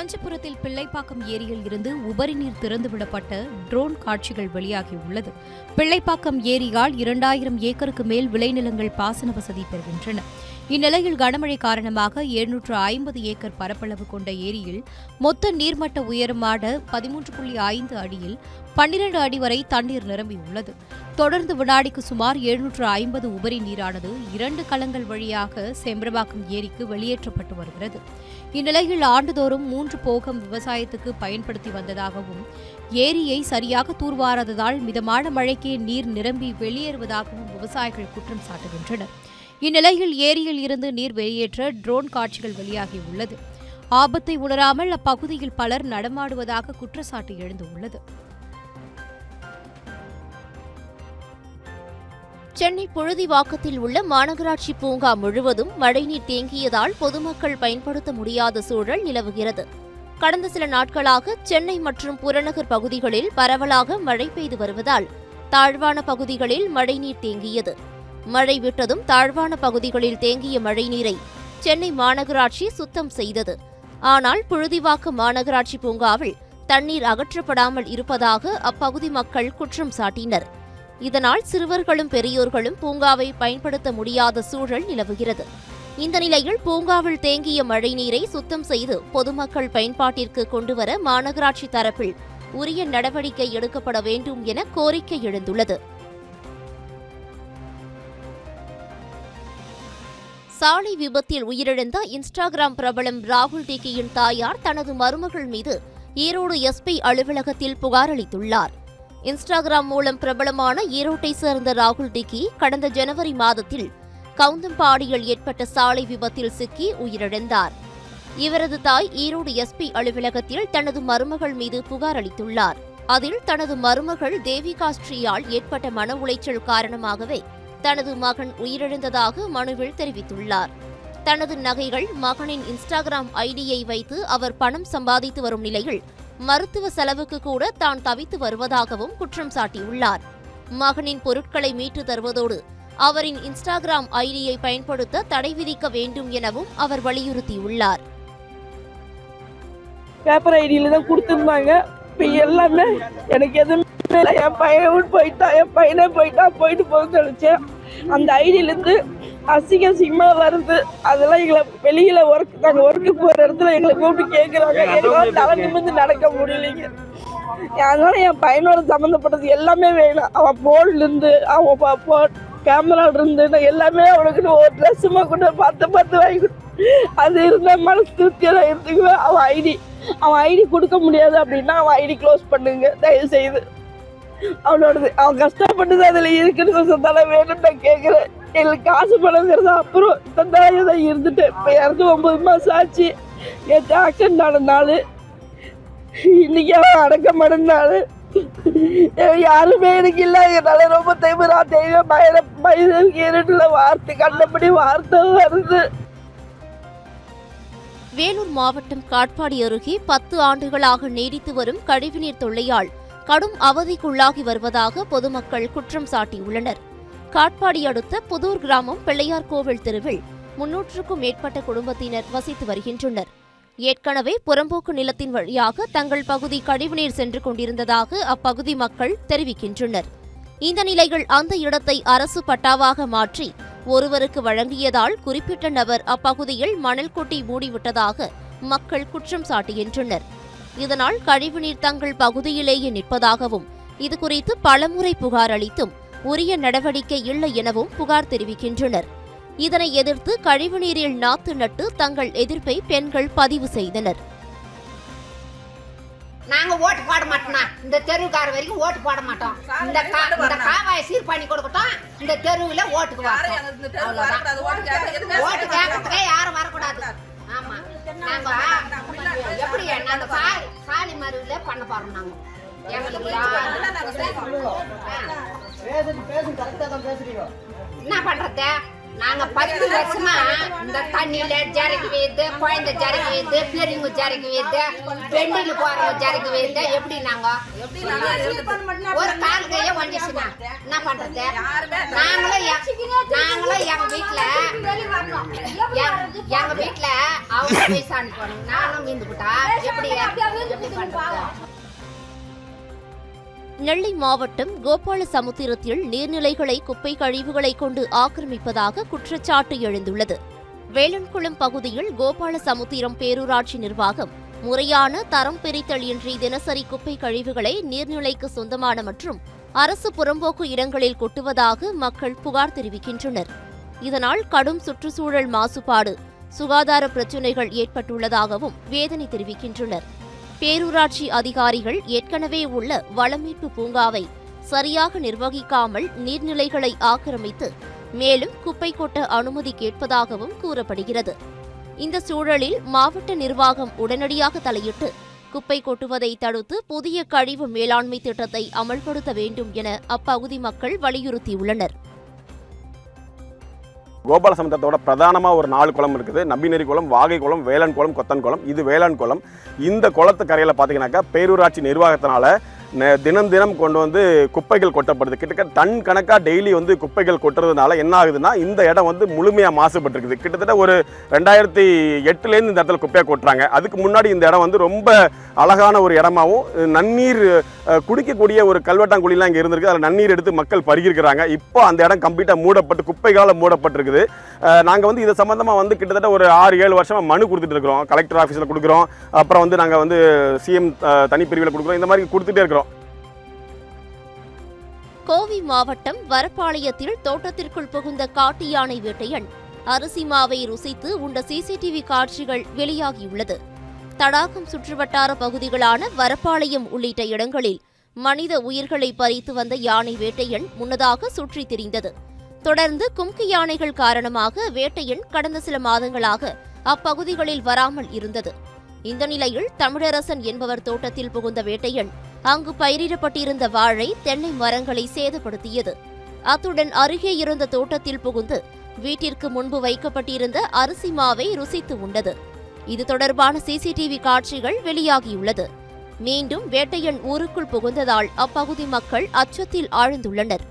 காஞ்சிபுரத்தில் பிள்ளைப்பாக்கம் ஏரியில் இருந்து உபரி நீர் திறந்துவிடப்பட்ட ட்ரோன் காட்சிகள் வெளியாகியுள்ளது. பிள்ளைப்பாக்கம் ஏரியால் 2000 ஏக்கருக்கு மேல் விளைநிலங்கள் பாசன வசதி பெறுகின்றன. இந்நிலையில் கனமழை காரணமாக 750 ஏக்கர் பரப்பளவு கொண்ட ஏரியில் மொத்த நீர்மட்ட உயரமான 13.5 அடியில் 12 அடி வரை தண்ணீர் நிரம்பியுள்ளது. தொடர்ந்து வினாடிக்கு சுமார் 750 உபரி நீரானது 2 களங்கள் வழியாக செம்பரம்பாக்கம் ஏரிக்கு வெளியேற்றப்பட்டு வருகிறது. இந்நிலையில் ஆண்டுதோறும் 3 போகம் விவசாயத்துக்கு பயன்படுத்தி வந்ததாகவும் ஏரியை சரியாக தூர்வாராததால் மிதமான மழைக்கே நீர் நிரம்பி வெளியேறுவதாகவும் விவசாயிகள் குற்றம் சாட்டுகின்றனர். இந்நிலையில் ஏரியில் இருந்து நீர் வெளியேற்ற ட்ரோன் காட்சிகள் வெளியாகியுள்ளது. ஆபத்தை உணராமல் அப்பகுதியில் பலர் நடமாடுவதாக குற்றச்சாட்டு எழுந்துள்ளது. சென்னை புழுதிவாக்கத்தில் உள்ள மாநகராட்சி பூங்கா முழுவதும் மழைநீர் தேங்கியதால் பொதுமக்கள் பயன்படுத்த முடியாத சூழல் நிலவுகிறது. கடந்த சில நாட்களாக சென்னை மற்றும் புறநகர் பகுதிகளில் பரவலாக மழை பெய்து வருவதால் தாழ்வான பகுதிகளில் மழைநீர் தேங்கியது. மழை விட்டதும் தாழ்வான பகுதிகளில் தேங்கிய மழைநீரை சென்னை மாநகராட்சி சுத்தம் செய்தது. ஆனால் புழுதிவாக்கம் மாநகராட்சி பூங்காவில் தண்ணீர் அகற்றப்படாமல் இருப்பதாக அப்பகுதி மக்கள் குற்றம் சாட்டினர். இதனால் சிறுவர்களும் பெரியோர்களும் பூங்காவை பயன்படுத்த முடியாத சூழல் நிலவுகிறது. இந்த நிலையில் பூங்காவில் தேங்கிய மழைநீரை சுத்தம் செய்து பொதுமக்கள் பயன்பாட்டிற்கு கொண்டுவர மாநகராட்சி தரப்பில் உரிய நடவடிக்கை எடுக்கப்பட வேண்டும் என கோரிக்கை எழுந்துள்ளது. சாலை விபத்தில் உயிரிழந்த இன்ஸ்டாகிராம் பிரபலம் ராகுல் டிக்கியின் தாயார் தனது மருமகள் மீது ஈரோடு எஸ்பி அலுவலகத்தில் புகார் அளித்துள்ளார். இன்ஸ்டாகிராம் மூலம் பிரபலமான ஈரோட்டை சேர்ந்த ராகுல் டிக்கி கடந்த ஜனவரி மாதத்தில் கவுந்தம்பாடியில் ஏற்பட்ட சாலை விபத்தில் சிக்கி உயிரிழந்தார். இவரது தாய் ஈரோடு எஸ்பி அலுவலகத்தில் தனது மருமகள் மீது புகார் அளித்துள்ளார். அதில் தனது மருமகள் தேவிகா ஸ்ரீயால் ஏற்பட்ட மன உளைச்சல் காரணமாகவே தனது மகன் உயிரிழந்ததாக மனுவில் தெரிவித்துள்ளார். தனது நகைகள், மகனின் இன்ஸ்டாகிராம் ஐடியை வைத்து அவர் பணம் சம்பாதித்து வரும் நிலையில் மருத்துவ செலவுக்கு கூட தான் தவித்து வருவதாகவும் குற்றம் சாட்டியுள்ளார். மகனின் பொருட்களை மீட்டு தருவதோடு அவரின் இன்ஸ்டாகிராம் ஐடியை பயன்படுத்த தடை விதிக்க வேண்டும் எனவும் அவர் வலியுறுத்தியுள்ளார். பேப்பர் ஐடியில தான் கொடுத்துருந்தாங்க. இப்போ எல்லாமே எனக்கு எதுவுமே என் பையன் போயிட்டா, என் பையனே போயிட்டு போக சொல்லிச்சேன். அந்த ஐடியிலேருந்து அசிங்கமா வருது. அதெல்லாம் எங்களை வெளியில நாங்கள் ஒர்க்கு போகிற இடத்துல எங்களை கூப்பிட்டு கேட்குறாங்க. எங்களால் தலை நிமிர்ந்து நடக்க முடியலைங்க. அதனால என் பையனோட சம்மந்தப்பட்டது எல்லாமே வேணும். அவன் போன்லேருந்து அவன் கேமராலிருந்து எல்லாமே அவனுக்கு ஒரு ட்ரெஸ்ஸுமா கூட பார்த்து வாங்கி அது இருந்தால் மனசு திருப்தியாக இருந்துக்குவேன். அவன் ஐடி கொடுக்க முடியாது அப்படின்னா அவன் ஐடி க்ளோஸ் பண்ணுங்க தயவு செய்து. அவனோடது அவன் கஷ்டப்பட்டது அதில் இருக்குன்னு தானே வேணும்னு நான் கேட்குறேன். எங்களுக்கு காசு பணங்கிறது அப்புறம் தந்தாலே தான் இருந்துட்டு இப்போ 9 மாதம் ஆச்சு. நேற்று ஆக்சிடென்ட் ஆன நாள், இன்னைக்கு அவன் அடக்க மாட்டேன்னாள். யாருமே எனக்கு இல்லை. என்னால் ரொம்ப இருட்டுல வார்த்தை கண்டபடி வார்த்தை வருது. வேலூர் மாவட்டம் காட்பாடி அருகே 10 ஆண்டுகளாக நீடித்து வரும் கழிவுநீர் தொல்லையால் கடும் அவதிக்குள்ளாகி வருவதாக பொதுமக்கள் குற்றம் சாட்டியுள்ளனர். காட்பாடி அடுத்த புதூர் கிராமம் பிள்ளையார் கோவில் தெருவில் 300க்கும் மேற்பட்ட குடும்பத்தினர் வசித்து வருகின்றனர். ஏற்கனவே புறம்போக்கு நிலத்தின் வழியாக தங்கள் பகுதி கழிவுநீர் சென்று கொண்டிருந்ததாக அப்பகுதி மக்கள் தெரிவிக்கின்றனர். இந்த நிலையில் அந்த இடத்தை அரசு பட்டாவாக மாற்றி ஒருவருக்கு வழங்கியதால் குறிப்பிட்ட நபர் அப்பகுதியில் மணல் கொட்டி மூடிவிட்டதாக மக்கள் குற்றம் சாட்டுகின்றனர். இதனால் கழிவுநீர் தங்கள் பகுதியிலேயே நிற்பதாகவும் இதுகுறித்து பலமுறை புகார் அளித்தும் உரிய நடவடிக்கை இல்லை எனவும் புகார் தெரிவிக்கின்றனர். இதனை எதிர்த்து கழிவுநீரில் நாத்து நட்டு தங்கள் எதிர்ப்பை பெண்கள் பதிவு செய்தனர். நாங்க ஓட்டு போட மாட்டோம். இந்த தெருவுக்கார வரைக்கும் ஓட்டு போட மாட்டோம். இந்த காவாயை சீர் பண்ணி கொடுக்கட்டும். இந்த தெருவுல ஓட்டுக்கு வரணும். ஓட்டு கேட்கறதுக்கே யாரும் வரக்கூடாது. ஆமா, நாங்க எப்படி அந்த சாலி மருவில பண்ண போறோம். நாங்க எங்களுக்கு என்ன பண்றது? நாங்க 10 வருஷமா இந்த தண்ணியில ஜரைக்கு வைத்து, குழந்தை ஜரைக்கு வைத்து, பெரியவங்க ஜரைக்கு வைத்து, பெண்டில போறவங்க ஜரைக்கு வைத்து, எப்படி நாங்க ஒரு கால் கைய வந்துச்சுன்னா என்ன பண்றது? நாங்களும் எங்க வீட்டுல அவங்க வயசானு போனோம், நானும் மீந்துக்கிட்டா எப்படி பண்றது? நெல்லை மாவட்டம் கோபாலசமுத்திரத்தில் நீர்நிலைகளை குப்பை கழிவுகளை கொண்டு ஆக்கிரமிப்பதாக குற்றச்சாட்டு எழுந்துள்ளது. வேலன்குளம் பகுதியில் கோபாலசமுத்திரம் பேரூராட்சி நிர்வாகம் முறையான தரம் பிரித்தல் இன்றி தினசரி குப்பை கழிவுகளை நீர்நிலைக்கு சொந்தமான மற்றும் அரசு புறம்போக்கு இடங்களில் கொட்டுவதாக மக்கள் புகார் தெரிவிக்கின்றனர். இதனால் கடும் சுற்றுச்சூழல் மாசுபாடு, சுகாதார பிரச்சினைகள் ஏற்பட்டுள்ளதாகவும் வேதனை தெரிவிக்கின்றனர். பேரூராட்சி அதிகாரிகள் ஏற்கனவே உள்ள வளமீட்பு பூங்காவை சரியாக நிர்வகிக்காமல் நீர்நிலைகளை ஆக்கிரமித்து மேலும் குப்பை கொட்ட அனுமதி கேட்பதாகவும் கூறப்படுகிறது. இந்த சூழலில் மாவட்ட நிர்வாகம் உடனடியாக தலையிட்டு குப்பை கொட்டுவதை தடுத்து புதிய கழிவு மேலாண்மை திட்டத்தை அமல்படுத்த வேண்டும் என அப்பகுதி மக்கள் வலியுறுத்தியுள்ளனர். கோபாலசமுத்திரத்தோட பிரதானமாக ஒரு 4 குளம் இருக்குது. நம்பிநெறி குளம், வாகை குளம், வேளாண் குளம், கொத்தன் குளம். இது வேளாண் குளம். இந்த குளத்து கரையில் பார்த்தீங்கன்னாக்கா பேரூராட்சி நிர்வாகத்தினால தினம் தினம் கொண்டு வந்து குப்பைகள் கொட்டப்படுது. கிட்டத்தட்ட டன் கணக்காக டெய்லி வந்து குப்பைகள் கொட்டுறதுனால என்ன ஆகுதுன்னா இந்த இடம் வந்து முழுமையாக மாசுபட்டுருக்குது. கிட்டத்தட்ட ஒரு 2008லேருந்து இந்த இடத்துல குப்பையை கொட்டுறாங்க. அதுக்கு முன்னாடி இந்த இடம் வந்து ரொம்ப அழகான ஒரு இடமாவும் நன்னீர் குடிக்கக்கூடிய ஒரு கல்வெட்டாங்குழிலாம் இங்கே இருந்திருக்கு. அதில் நன்னீர் எடுத்து மக்கள் பருகிருக்கிறாங்க. இப்போ அந்த இடம் கம்ப்ளீட்டாக மூடப்பட்டு குப்பைகளால் மூடப்பட்டிருக்குது. நாங்கள் வந்து இது சம்மந்தமாக வந்து கிட்டத்தட்ட ஒரு 6-7 வருஷமாக மனு கொடுத்துட்டு இருக்கிறோம். கலெக்டர் ஆஃபீஸில் கொடுக்குறோம், அப்புறம் வந்து நாங்கள் வந்து சிஎம் தனிப்பிரிவில் கொடுக்குறோம். இந்த மாதிரி கொடுத்துட்டே இருக்கிறோம். கோவை மாவட்டம் வரப்பாளையத்தில் தோட்டத்திற்குள் புகுந்த காட்டு யானை வேட்டையன் அரிசி மாவை ருசித்து உண்ட சிசிடிவி காட்சிகள் வெளியாகியுள்ளது. தடாகம் சுற்றுவட்டார பகுதிகளான வரப்பாளையம் உள்ளிட்ட இடங்களில் மனித உயிர்களை பறித்து வந்த யானை வேட்டையன் முன்னதாக சுற்றித் திரிந்தது. தொடர்ந்து கும்கி யானைகள் காரணமாக வேட்டையன் கடந்த சில மாதங்களாக அப்பகுதிகளில் வராமல் இருந்தது. இந்த நிலையில் தமிழரசன் என்பவர் தோட்டத்தில் புகுந்த வேட்டையன் அங்கு பயிரிடப்பட்டிருந்த வாழை, தென்னை மரங்களை சேதப்படுத்தியது. அத்துடன் அருகே இருந்த தோட்டத்தில் புகுந்து வீட்டிற்கு முன்பு வைக்கப்பட்டிருந்த அரிசி மாவை ருசித்து உண்டது. இது தொடர்பான சிசிடிவி காட்சிகள் வெளியாகியுள்ளது. மீண்டும் வேட்டையன் ஊருக்குள் புகுந்ததால் அப்பகுதி மக்கள் அச்சத்தில் ஆழ்ந்துள்ளனர்.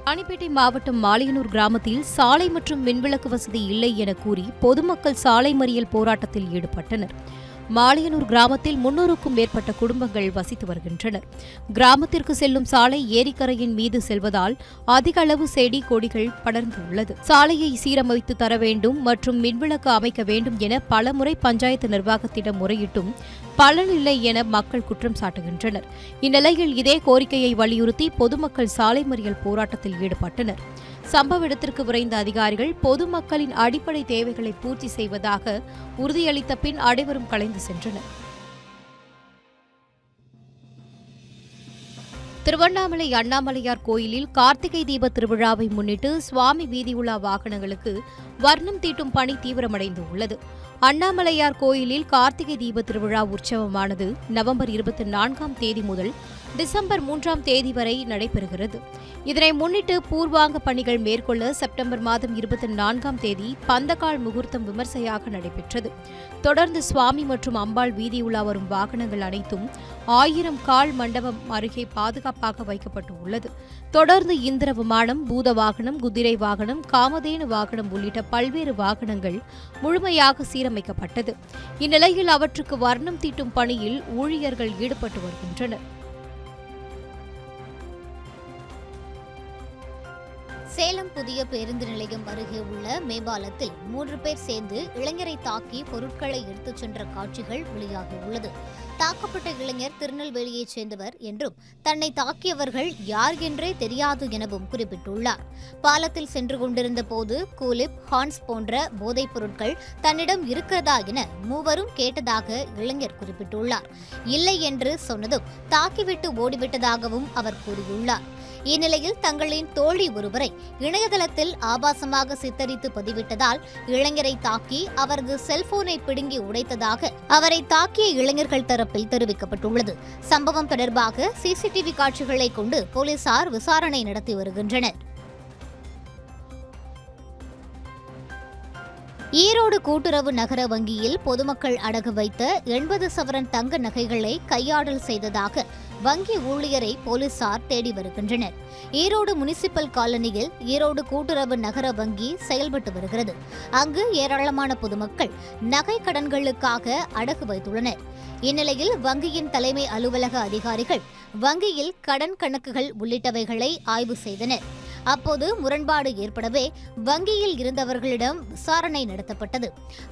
ராணிப்பேட்டை மாவட்டம் மாலையனூர் கிராமத்தில் சாலை மற்றும் மின்விளக்கு வசதி இல்லை என கூறி பொதுமக்கள் சாலை மறியல் போராட்டத்தில் ஈடுபட்டனர். மாலையனூர் கிராமத்தில் 300க்கும் மேற்பட்ட குடும்பங்கள் வசித்து வருகின்றனர். கிராமத்திற்கு செல்லும் சாலை ஏரிக்கரையின் மீது செல்வதால் அதிக அளவு செடி கொடிகள் படர்ந்துள்ளது. சாலையை சீரமைத்து தர வேண்டும் மற்றும் மின்விளக்கு அமைக்க வேண்டும் என பலமுறை பஞ்சாயத்து நிர்வாகத்திடம் முறையிட்டும் பலனில்லை என மக்கள் குற்றம் சாட்டுகின்றனர். இந்நிலையில் இதே கோரிக்கையை வலியுறுத்தி பொதுமக்கள் சாலை மறியல் போராட்டத்தில் ஈடுபட்டனர். சம்பவ இடத்திற்கு விரைந்த அதிகாரிகள் பொதுமக்களின் அடிப்படை தேவைகளை பூர்த்தி செய்வதாக உறுதியளித்த பின் அனைவரும் கலைந்து சென்றனர். திருவண்ணாமலை அண்ணாமலையார் கோயிலில் கார்த்திகை தீப திருவிழாவை முன்னிட்டு சுவாமி வீதியுலா வாகனங்களுக்கு வர்ணம் தீட்டும் பணி தீவிரமடைந்து உள்ளது. அண்ணாமலையார் கோயிலில் கார்த்திகை தீப திருவிழா உற்சவமானது நவம்பர் 24ஆம் தேதி முதல் டிசம்பர் 3ஆம் தேதி வரை நடைபெறுகிறது. இதனை முன்னிட்டு பூர்வாங்க பணிகள் மேற்கொள்ள செப்டம்பர் மாதம் 24ஆம் தேதி பந்தக்கால் முகூர்த்தம் விமர்சையாக நடைபெற்றது. தொடர்ந்து சுவாமி மற்றும் அம்பாள் வீதியுலா வரும் வாகனங்கள் அனைத்தும் 1000 கால் மண்டபம் அருகே பாதுகாப்பாக வைக்கப்பட்டு உள்ளது. தொடர்ந்து இந்திர விமானம், பூத வாகனம், குதிரை வாகனம், காமதேனு வாகனம் உள்ளிட்ட பல்வேறு வாகனங்கள் முழுமையாக சீரமைக்கப்பட்டது. இந்நிலையில் அவற்றுக்கு வர்ணம் தீட்டும் பணியில் ஊழியர்கள் ஈடுபட்டு வருகின்றனர். சேலம் புதிய பேருந்து நிலையம் அருகே உள்ள மேம்பாலத்தில் 3 பேர் சேர்ந்து இளைஞரை தாக்கி பொருட்களை எடுத்துச் சென்ற காட்சிகள் வெளியாகியுள்ளது. தாக்கப்பட்ட இளைஞர் திருநெல்வேலியைச் சேர்ந்தவர் என்றும் தன்னை தாக்கியவர்கள் யார் என்றே தெரியாது எனவும் குறிப்பிட்டுள்ளார். பாலத்தில் சென்று கொண்டிருந்த போது கூலிப், ஹான்ஸ் போன்ற போதைப் பொருட்கள் தன்னிடம் இருக்கிறதா என மூவரும் கேட்டதாக இளைஞர் குறிப்பிட்டுள்ளார். இல்லை என்று சொன்னதும் தாக்கிவிட்டு ஓடிவிட்டதாகவும் அவர் கூறியுள்ளார். இந்நிலையில் தங்களின் தோழி ஒருவரை இணையதளத்தில் ஆபாசமாக சித்தரித்து பதிவிட்டதால் இளைஞரை தாக்கி அவரது செல்போனை பிடுங்கி உடைத்ததாக அவரை தாக்கிய இளைஞர்கள் தரப்பில் தெரிவிக்கப்பட்டுள்ளது. சம்பவம் தொடர்பாக சிசிடிவி காட்சிகளை கொண்டு போலீசார் விசாரணை நடத்தி வருகின்றனர். ஈரோடு கூட்டுறவு நகர வங்கியில் பொதுமக்கள் அடகு வைத்த 80 சவரன் தங்க நகைகளை கையாடல் செய்ததாக வங்கி ஊழியரை போலீசார் தேடி வருகின்றனர். ஈரோடு முனிசிபல் காலனியில் ஈரோடு கூட்டுறவு நகர வங்கி செயல்பட்டு வருகிறது. அங்கு ஏராளமான பொதுமக்கள் நகை கடன்களுக்காக அடகு வைத்துள்ளனர். இந்நிலையில் வங்கியின் தலைமை அலுவலக அதிகாரிகள் வங்கியில் கடன் கணக்குகள் உள்ளிட்டவைகளை ஆய்வு செய்தனர். அப்போது முரண்பாடு ஏற்படவே வங்கியில் இருந்தவர்களிடம் விசாரணை நடத்தப்பட்டது.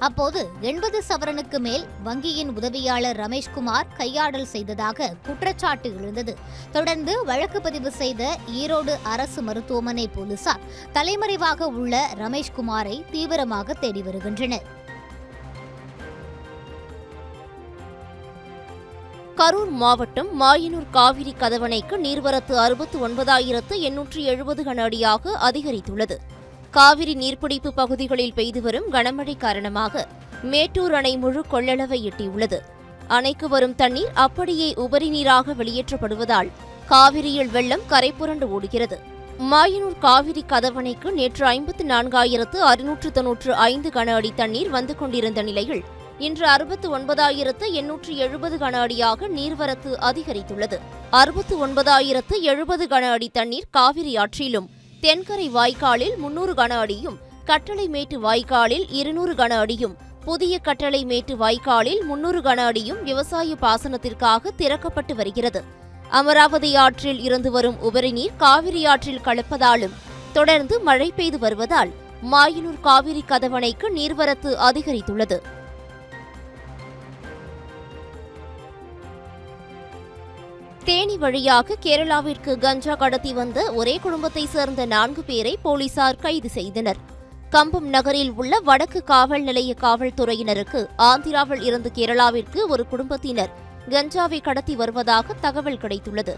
அப்போது 80 சவரனுக்கு மேல் வங்கியின் உதவியாளர் ரமேஷ்குமார் கையாடல் செய்ததாக குற்றச்சாட்டு எழுந்தது. தொடர்ந்து வழக்கு பதிவு செய்த ஈரோடு அரசு மருத்துவமனை போலீசார் தலைமறைவாக உள்ள ரமேஷ்குமாரை தீவிரமாக தேடி வருகின்றனர். கரூர் மாவட்டம் மாயனூர் காவிரி கதவணைக்கு நீர்வரத்து 69,870 கன அடியாக அதிகரித்துள்ளது. காவிரி நீர்பிடிப்பு பகுதிகளில் பெய்து வரும் கனமழை காரணமாக மேட்டூர் அணை முழு கொள்ளளவை எட்டியுள்ளது. அணைக்கு வரும் தண்ணீர் அப்படியே உபரி நீராக வெளியேற்றப்படுவதால் காவிரியில் வெள்ளம் கரைபுரண்டு ஓடுகிறது. மாயனூர் காவிரி கதவணைக்கு நேற்று 54,695 கன அடி தண்ணீர் வந்து கொண்டிருந்த நிலையில் இன்று 69,870 கன அடியாக நீர்வரத்து அதிகரித்துள்ளது. 69,070 கன அடி தண்ணீர் காவிரி ஆற்றிலும், தென்கரை வாய்க்காலில் 300 கன அடியும், கட்டளைமேட்டு வாய்க்காலில் 200 கன அடியும், புதிய கட்டளைமேட்டு வாய்க்காலில் 300 கன அடியும் விவசாய பாசனத்திற்காக திறக்கப்பட்டு வருகிறது. அமராவதி ஆற்றில் இருந்து வரும் உபரிநீர் காவிரி ஆற்றில் கலப்பதாலும் தொடர்ந்து மழை பெய்து வருவதால் மாயனூர் காவிரி கதவணைக்கு நீர்வரத்து அதிகரித்துள்ளது. தேனி வழியாக கேரளாவிற்கு கஞ்சா கடத்தி வந்த ஒரே குடும்பத்தைச் சேர்ந்த 4 பேரை போலீசார் கைது செய்தனர். கம்பம் நகரில் உள்ள வடக்கு காவல் நிலைய காவல்துறையினருக்கு ஆந்திராவில் இருந்து கேரளாவிற்கு ஒரு குடும்பத்தினர் கஞ்சாவை கடத்தி வருவதாக தகவல் கிடைத்துள்ளது.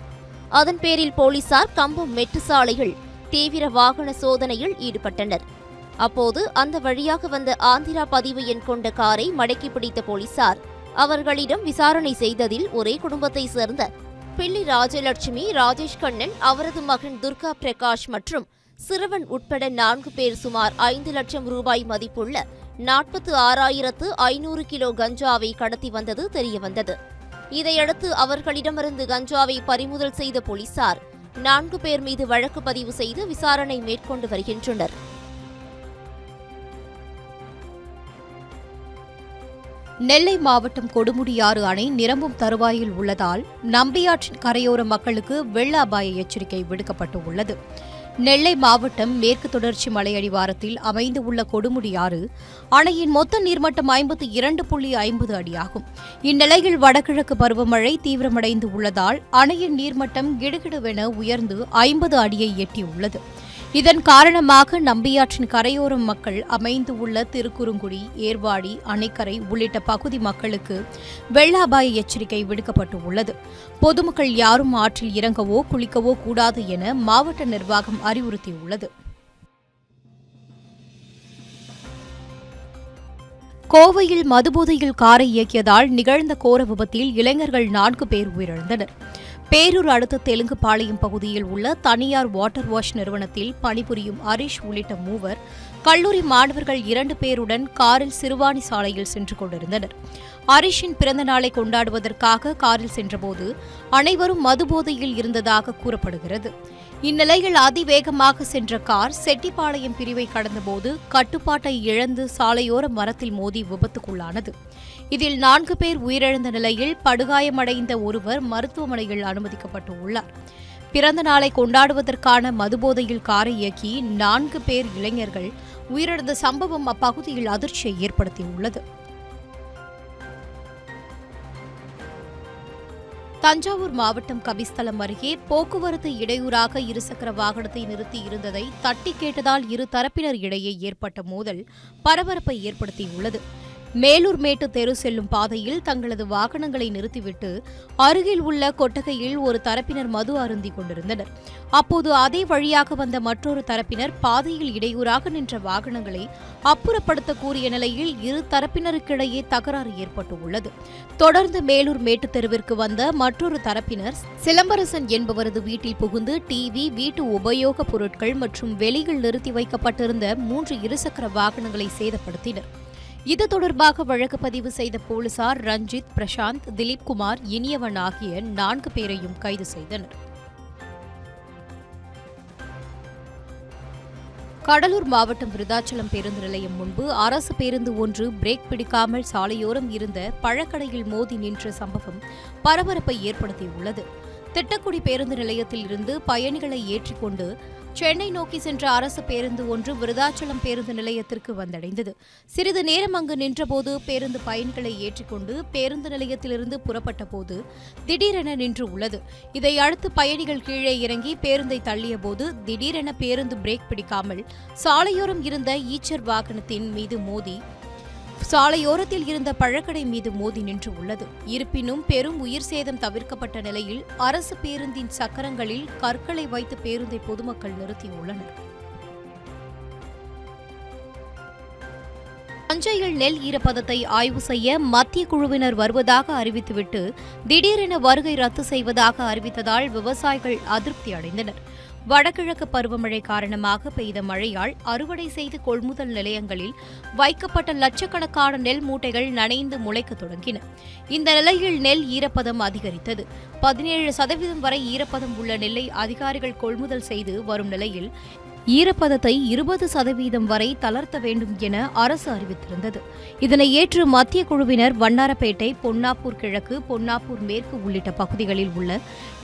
அதன் பேரில் போலீசார் கம்பம் மெட்டு சாலையில் தீவிர வாகன சோதனையில் ஈடுபட்டனர். அப்போது அந்த வழியாக வந்த ஆந்திரா பதிவு எண் கொண்ட காரை மடக்கி பிடித்த போலீசார் அவர்களிடம் விசாரணை செய்ததில் ஒரே குடும்பத்தைச் சேர்ந்த பிள்ளை ராஜலட்சுமி, ராஜேஷ் கண்ணன், அவரது மகன் துர்கா பிரகாஷ் மற்றும் சிறுவன் உட்பட 4 பேர் சுமார் 5 லட்சம் ரூபாய் மதிப்புள்ள 46,500 கிலோ கஞ்சாவை கடத்தி வந்தது தெரியவந்தது. இதையடுத்து அவர்களிடமிருந்து கஞ்சாவை பறிமுதல் செய்த போலீசார் 4 பேர் மீது வழக்கு பதிவு செய்து விசாரணை மேற்கொண்டு வருகின்றனர். நெல்லை மாவட்டம் கொடுமுடியாறு அணை நிரம்பும் தருவாயில் உள்ளதால் நம்பியாற்றின் கரையோர மக்களுக்கு வெள்ள அபாய எச்சரிக்கை விடுக்கப்பட்டுள்ளது. நெல்லை மாவட்டம் மேற்கு தொடர்ச்சி மலையடிவாரத்தில் அமைந்து உள்ள கொடுமுடியாறு அணையின் மொத்த நீர்மட்டம் 52.50 அடியாகும். இந்நிலையில் வடகிழக்கு பருவமழை தீவிரமடைந்து உள்ளதால் அணையின் நீர்மட்டம் கிடுகிடுவென உயர்ந்து 50 அடியை எட்டியுள்ளது. இதன் காரணமாக நம்பியாற்றின் கரையோரம் மக்கள் அமைந்து உள்ள திருக்குறுங்குடி, ஏர்வாடி, அணைக்கரை உள்ளிட்ட பகுதி மக்களுக்கு வெள்ள அபாய எச்சரிக்கை விடுக்கப்பட்டுள்ளது. பொதுமக்கள் யாரும் ஆற்றில் இறங்கவோ குளிக்கவோ கூடாது என மாவட்ட நிர்வாகம் அறிவுறுத்தியுள்ளது. கோவையில் மதுபோதையில் காரை இயக்கியதால் நிகழ்ந்த கோர விபத்தில் இளைஞர்கள் 4 பேர் உயிரிழந்தனர். பேரூர் அடுத்த தெலுங்குபாளையம் பகுதியில் உள்ள தனியார் வாட்டர் வாஷ் நிறுவனத்தில் பணிபுரியும் ஹரிஷ் உள்ளிட்ட 3 கல்லூரி மாணவர்கள் 2 பேருடன் காரில் சிறுவாணி சாலையில் சென்று கொண்டிருந்தனர். ஹரிஷின் பிறந்த நாளை கொண்டாடுவதற்காக காரில் சென்றபோது அனைவரும் மதுபோதையில் இருந்ததாக கூறப்படுகிறது. இந்நிலையில் அதிவேகமாக சென்ற கார் செட்டிப்பாளையம் பிரிவை கடந்தபோது கட்டுப்பாட்டை இழந்து சாலையோர மரத்தில் மோதி விபத்துக்குள்ளானது. இதில் 4 பேர் உயிரிழந்த நிலையில் படுகாயமடைந்த ஒருவர் மருத்துவமனையில் அனுமதிக்கப்பட்டுள்ளார். பிறந்த நாளை கொண்டாடுவதற்கான மதுபோதையில் காரை இயக்கி 4 பேர் இளைஞர்கள் உயிரிழந்த சம்பவம் அப்பகுதியில் அதிர்ச்சியை ஏற்படுத்தியுள்ளது. தஞ்சாவூர் மாவட்டம் கபிஸ்தலம் அருகே போக்குவரத்து இடையூறாக இருசக்கர வாகனத்தை நிறுத்தி இருந்ததை தட்டி கேட்டதால் இரு தரப்பினர் இடையே ஏற்பட்ட மோதல் பரபரப்பை ஏற்படுத்தியுள்ளது. மேலூர் மேட்டு தெரு செல்லும் பாதையில் தங்களது வாகனங்களை நிறுத்திவிட்டு அருகில் உள்ள கொட்டகையில் ஒரு தரப்பினர் மது அருந்திக் கொண்டிருந்தனர். அப்போது அதே வழியாக வந்த மற்றொரு தரப்பினர் பாதையில் இடையூறாக நின்ற வாகனங்களை அப்புறப்படுத்த கூறிய நிலையில் இரு தரப்பினருக்கிடையே தகராறு ஏற்பட்டுள்ளது. தொடர்ந்து மேலூர் மேட்டு தெருவிற்கு வந்த மற்றொரு தரப்பினர் சிலம்பரசன் என்பவரது வீட்டில் புகுந்து டிவி, வீட்டு உபயோகப் பொருட்கள் மற்றும் வெளியில் நிறுத்தி வைக்கப்பட்டிருந்த 3 இருசக்கர வாகனங்களை சேதப்படுத்தினர். இது தொடர்பாக வழக்கு பதிவு செய்த போலீசார் ரஞ்சித், பிரசாந்த், திலீப்குமார், இனியவன் ஆகிய 4 பேரையும் கைது செய்தனர். கடலூர் மாவட்டம் விருதாச்சலம் பேருந்து நிலையம் முன்பு அரசு பேருந்து ஒன்று பிரேக் பிடிக்காமல் சாலையோரம் இருந்த பழக்கடையில் மோதி நின்ற சம்பவம் பரபரப்பை ஏற்படுத்தியுள்ளது. திட்டக்குடி பேருந்து நிலையத்தில் இருந்து பயணிகளை ஏற்றிக்கொண்டு சென்னை நோக்கி சென்ற அரசு பேருந்து ஒன்று விருதாச்சலம் பேருந்து நிலையத்திற்கு வந்தடைந்தது. சிறிது நேரம் அங்கு நின்றபோது பேருந்து பயணிகளை ஏற்றிக்கொண்டு பேருந்து நிலையத்திலிருந்து புறப்பட்ட போது திடீரென நின்று உள்ளது. இதை அடுத்து பயணிகள் கீழே இறங்கி பேருந்தை தள்ளியபோது திடீரென பேருந்து பிரேக் பிடிக்காமல் சாலையோரம் இருந்த ஈச்சர் வாகனத்தின் மீது மோதி சாலையோரத்தில் இருந்த பழக்கடை மீது மோதி நின்று உள்ளது. இருப்பினும் பெரும் உயிர் சேதம் தவிர்க்கப்பட்ட நிலையில் அரசு பேருந்தின் சக்கரங்களில் கற்களை வைத்து பேருந்தை பொதுமக்கள் நிறுத்தியுள்ளனர். தஞ்சையில் நெல் ஈரப்பதத்தை ஆய்வு செய்ய மத்திய குழுவினர் வருவதாக அறிவித்துவிட்டு திடீரென வருகை ரத்து செய்வதாக அறிவித்ததால் விவசாயிகள் அதிருப்தி அடைந்தனர். வடகிழக்கு பருவமழை காரணமாக பெய்த மழையால் அறுவடை செய்து கொள்முதல் நிலையங்களில் வைக்கப்பட்ட லட்சக்கணக்கான நெல் மூட்டைகள் நனைந்து முளைக்க தொடங்கின. இந்த நிலையில் நெல் ஈரப்பதம் அதிகரித்தது. 17% வரை ஈரப்பதம் உள்ள நெல்லை அதிகாரிகள் கொள்முதல் செய்து வரும் நிலையில் ஈரப்பதத்தை 20% வரை தளர்த்த வேண்டும் என அரசு அறிவித்திருந்தது. இதனை ஏற்று மத்திய குழுவினர் வண்ணாரப்பேட்டை, பொன்னாப்பூர் கிழக்கு, பொன்னாப்பூர் மேற்கு உள்ளிட்ட பகுதிகளில் உள்ள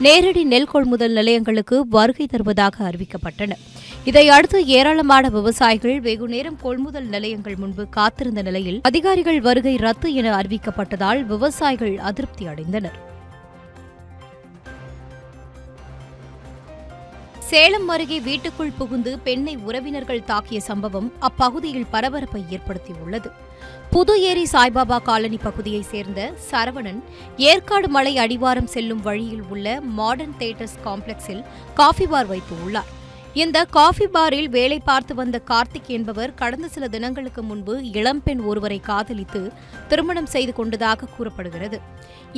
நேரடி நெல் கொள்முதல் நிலையங்களுக்கு வருகை தருவதாக அறிவிக்கப்பட்டனர். இதையடுத்து ஏராளமான விவசாயிகள் வெகுநேரம் கொள்முதல் நிலையங்கள் முன்பு காத்திருந்த நிலையில் அதிகாரிகள் வருகை ரத்து என அறிவிக்கப்பட்டதால் விவசாயிகள் அதிருப்தி அடைந்தனர். சேலம் அருகே வீட்டுக்குள் புகுந்து பெண்ணை உறவினர்கள் தாக்கிய சம்பவம் அப்பகுதியில் பரபரப்பை ஏற்படுத்தியுள்ளது. புது ஏரி சாய்பாபா காலனி பகுதியைச் சேர்ந்த சரவணன் ஏற்காடு மலை அடிவாரம் செல்லும் வழியில் உள்ள மாடர்ன் தியேட்டர்ஸ் காம்ப்ளெக்ஸில் காஃபி பார் வைத்து உள்ளார். இந்த காஃபி பாரில் வேலை பார்த்து வந்த கார்த்திக் என்பவர் கடந்த சில தினங்களுக்கு முன்பு இளம்பெண் ஒருவரை காதலித்து திருமணம் செய்து கொண்டதாக கூறப்படுகிறது.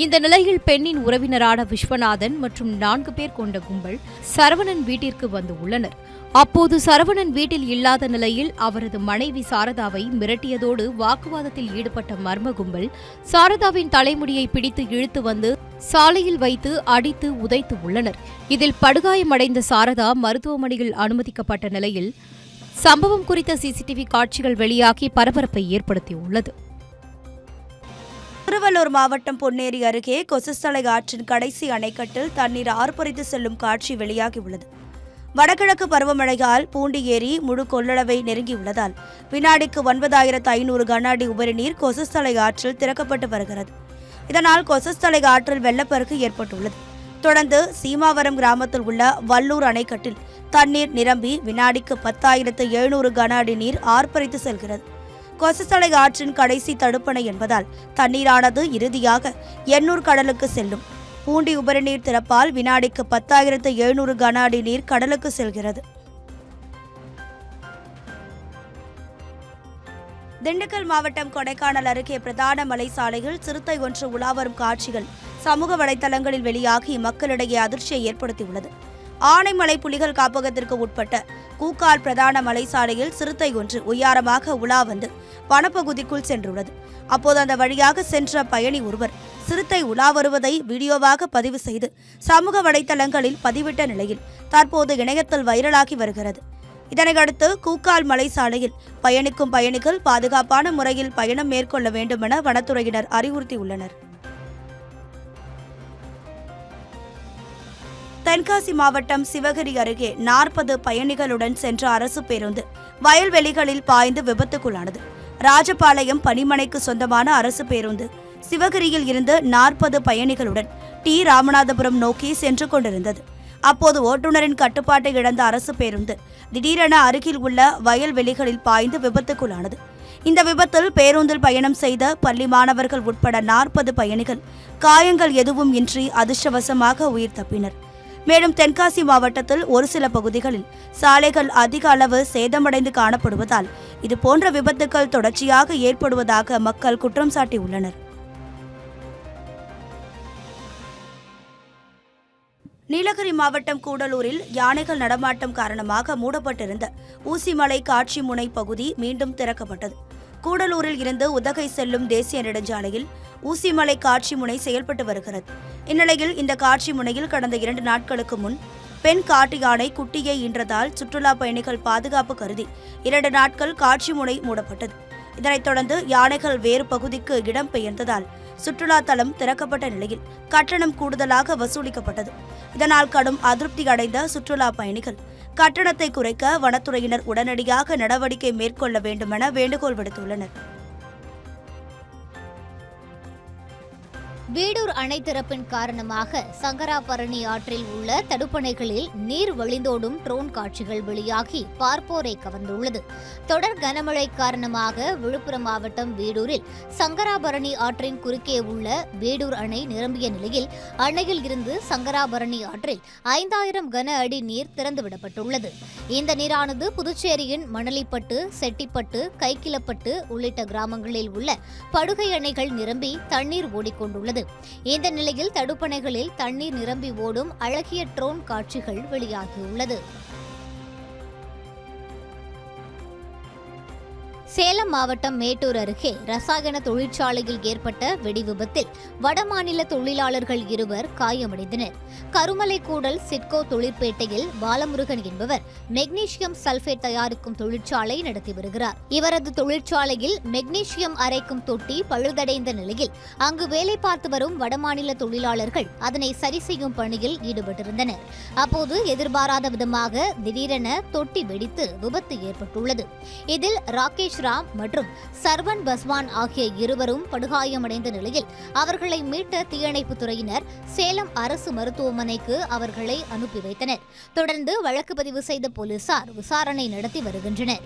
இந்த நிலையில் பெண்ணின் உறவினரான விஸ்வநாதன் மற்றும் 4 பேர் கொண்ட கும்பல் சரவணன் வீட்டிற்கு வந்து உள்ளனர். அப்போது சரவணன் வீட்டில் இல்லாத நிலையில் அவரது மனைவி சாரதாவை மிரட்டியதோடு வாக்குவாதத்தில் ஈடுபட்ட மர்ம கும்பல் சாரதாவின் தலைமுடியை பிடித்து இழுத்து வந்து சாலையில் வைத்து அடித்து உதைத்து உள்ளனர். இதில் படுகாயமடைந்த சாரதா மருத்துவமனையில் அனுமதிக்கப்பட்ட நிலையில் சம்பவம் குறித்த சிசிடிவி காட்சிகள் வெளியாகி பரபரப்பை ஏற்படுத்தியுள்ளது. திருவள்ளூர் மாவட்டம் பொன்னேரி அருகே கொசுஸ்தலை ஆற்றின் கடைசி அணைக்கட்டில் தண்ணீர் ஆர்ப்பரித்து செல்லும் காட்சி வெளியாகியுள்ளது. வடகிழக்கு பருவமழையால் பூண்டி ஏரி முழு கொள்ளளவை நெருங்கியுள்ளதால் வினாடிக்கு 9500 கன அடி உபரிநீர் கொசுஸ்தலை ஆற்றில் திறக்கப்பட்டு வருகிறது. இதனால் கொசுஸ்தலை ஆற்றில் வெள்ளப்பெருக்கு ஏற்பட்டுள்ளது. தொடர்ந்து சீமாவரம் கிராமத்தில் உள்ள வல்லூர் அணைக்கட்டில் தண்ணீர் நிரம்பி வினாடிக்கு 10,700 கன அடி நீர் ஆர்ப்பரித்து செல்கிறது. கொசுஸ்தலை ஆற்றின் கடைசி தடுப்பணை என்பதால் தண்ணீரானது இறுதியாக எண்ணூர் கடலுக்கு செல்லும். பூண்டி உபரிநீர் திறப்பால் வினாடிக்கு 10,700 கன அடி நீர் கடலுக்கு செல்கிறது. திண்டுக்கல் மாவட்டம் கொடைக்கானல் அருகே பிரதான மலை சாலையில் சிறுத்தை ஒன்று உலாவரும் காட்சிகள் சமூக வலைதளங்களில் வெளியாகி மக்களிடையே அதிர்ச்சியை ஏற்படுத்தியுள்ளது. ஆனைமலை புலிகள் காப்பகத்திற்கு உட்பட்ட கூக்கால் பிரதான மலை சாலையில் சிறுத்தை ஒன்று உயரமாக உலா வந்து வனப்பகுதிக்குள் சென்றுள்ளது. அப்போது அந்த வழியாக சென்ற பயணி ஒருவர் சிறுத்தை உலா வருவதை வீடியோவாக பதிவு செய்து சமூக வலைதளங்களில் பதிவிட்ட நிலையில் தற்போது இணையத்தில் வைரலாகி வருகிறது. இதனையடுத்து கூக்கால் மலை சாலையில் பயணிக்கும் பயணிகள் பாதுகாப்பான முறையில் பயணம் மேற்கொள்ள வேண்டும் என வனத்துறையினர் அறிவுறுத்தியுள்ளனர். தென்காசி மாவட்டம் சிவகிரி அருகே 40 பயணிகளுடன் சென்ற அரசு பேருந்து வயல்வெளிகளில் பாய்ந்து விபத்துக்குள்ளானது. ராஜபாளையம் பணிமனைக்கு சொந்தமான அரசு பேருந்து சிவகிரியில் இருந்து 40 பயணிகளுடன் ராமநாதபுரம் நோக்கி சென்று கொண்டிருந்தது. அப்போது ஓட்டுநரின் கட்டுப்பாட்டை இழந்த அரசு பேருந்து திடீரென அருகில் உள்ள வயல்வெளிகளில் பாய்ந்து விபத்துக்குள்ளானது. இந்த விபத்தில் பேருந்தில் பயணம் செய்த பள்ளி மாணவர்கள் உட்பட 40 பயணிகள் காயங்கள் எதுவும் இன்றி அதிர்ஷ்டவசமாக உயிர் தப்பினர். மேலும் தென்காசி மாவட்டத்தில் ஒரு சில பகுதிகளில் சாலைகள் அதிக அளவு சேதமடைந்து காணப்படுவதால் இதுபோன்ற விபத்துக்கள் தொடர்ச்சியாக ஏற்படுவதாக மக்கள் குற்றம் சாட்டியுள்ளனர். நீலகிரி மாவட்டம் கூடலூரில் யானைகள் நடமாட்டம் காரணமாக மூடப்பட்டிருந்த ஊசிமலை காட்சி முனை பகுதி மீண்டும் திறக்கப்பட்டது. கூடலூரில் இருந்து உதகை செல்லும் தேசிய நெடுஞ்சாலையில் ஊசிமலை காட்சி முனை செயல்பட்டு வருகிறது. இந்நிலையில் இந்த காட்சி முனையில் கடந்த 2 நாட்களுக்கு முன் பெண் காட்டு யானை குட்டியை ஈன்றதால் சுற்றுலா பயணிகள் பாதுகாப்பு கருதி 2 நாட்கள் காட்சி முனை மூடப்பட்டது. இதனைத் தொடர்ந்து யானைகள் வேறு பகுதிக்கு இடம்பெயர்ந்ததால் சுற்றுலா தலம் திறக்கப்பட்ட நிலையில் கட்டணம் கூடுதலாக வசூலிக்கப்பட்டது. இதனால் கடும் அதிருப்தி அடைந்த சுற்றுலா பயணிகள் கட்டணத்தை குறைக்க வனத்துறையினர் உடனடியாக நடவடிக்கை மேற்கொள்ள வேண்டுமென வேண்டுகோள் விடுத்துள்ளனர். வீடூர் அணை திறப்பின் காரணமாக சங்கராபரணி ஆற்றில் உள்ள தடுப்பணைகளில் நீர் வழிந்தோடும் ட்ரோன் காட்சிகள் வெளியாகி பார்ப்போரை கவர்ந்துள்ளது. தொடர் கனமழை காரணமாக விழுப்புரம் மாவட்டம் வீடூரில் சங்கராபரணி ஆற்றின் குறுக்கே உள்ள வீடூர் அணை நிரம்பிய நிலையில் அணையில் இருந்து சங்கராபரணி ஆற்றில் 5000 கன அடி நீர் திறந்துவிடப்பட்டுள்ளது. இந்த நீரானது புதுச்சேரியின் மணலிப்பட்டு, செட்டிப்பட்டு, கைக்கிலப்பட்டு உள்ளிட்ட கிராமங்களில் உள்ள படுகை அணைகள் நிரம்பி தண்ணீர் ஓடிக்கொண்டுள்ளது. இந்த நிலையில் தடுப்பணைகளில் தண்ணீர் நிரம்பி ஓடும் அழகிய ட்ரோன் காட்சிகள் வெளியாகியுள்ளது. சேலம் மாவட்டம் மேட்டூர் அருகே ரசாயன தொழிற்சாலையில் ஏற்பட்ட வெடிவிபத்தில் வடமாநில தொழிலாளர்கள் 2 காயமடைந்தனர். கருமலை கூடல் சிட்கோ தொழிற்பேட்டையில் பாலமுருகன் என்பவர் மெக்னீசியம் சல்பேட் தயாரிக்கும் தொழிற்சாலை நடத்தி வருகிறார். இவரது தொழிற்சாலையில் மெக்னீசியம் அரைக்கும் தொட்டி பழுதடைந்த நிலையில் அங்கு வேலை பார்த்து வரும் வடமாநில தொழிலாளர்கள் அதனை சரி செய்யும் பணியில் ஈடுபட்டிருந்தனர். அப்போது எதிர்பாராத விதமாக திடீரென தொட்டி வெடித்து விபத்து ஏற்பட்டுள்ளது. இதில் ராகேஷ் ராம் மற்றும் சர்வன் பஸ்வான் ஆகிய 2 படுகாயமடைந்த நிலையில் அவர்களை மீட்ட தீயணைப்புத் துறையினர் சேலம் அரசு மருத்துவமனைக்கு அவர்களை அனுப்பி வைத்தனர். தொடர்ந்து வழக்கு பதிவு செய்த போலீசார் விசாரணை நடத்தி வருகின்றனர்.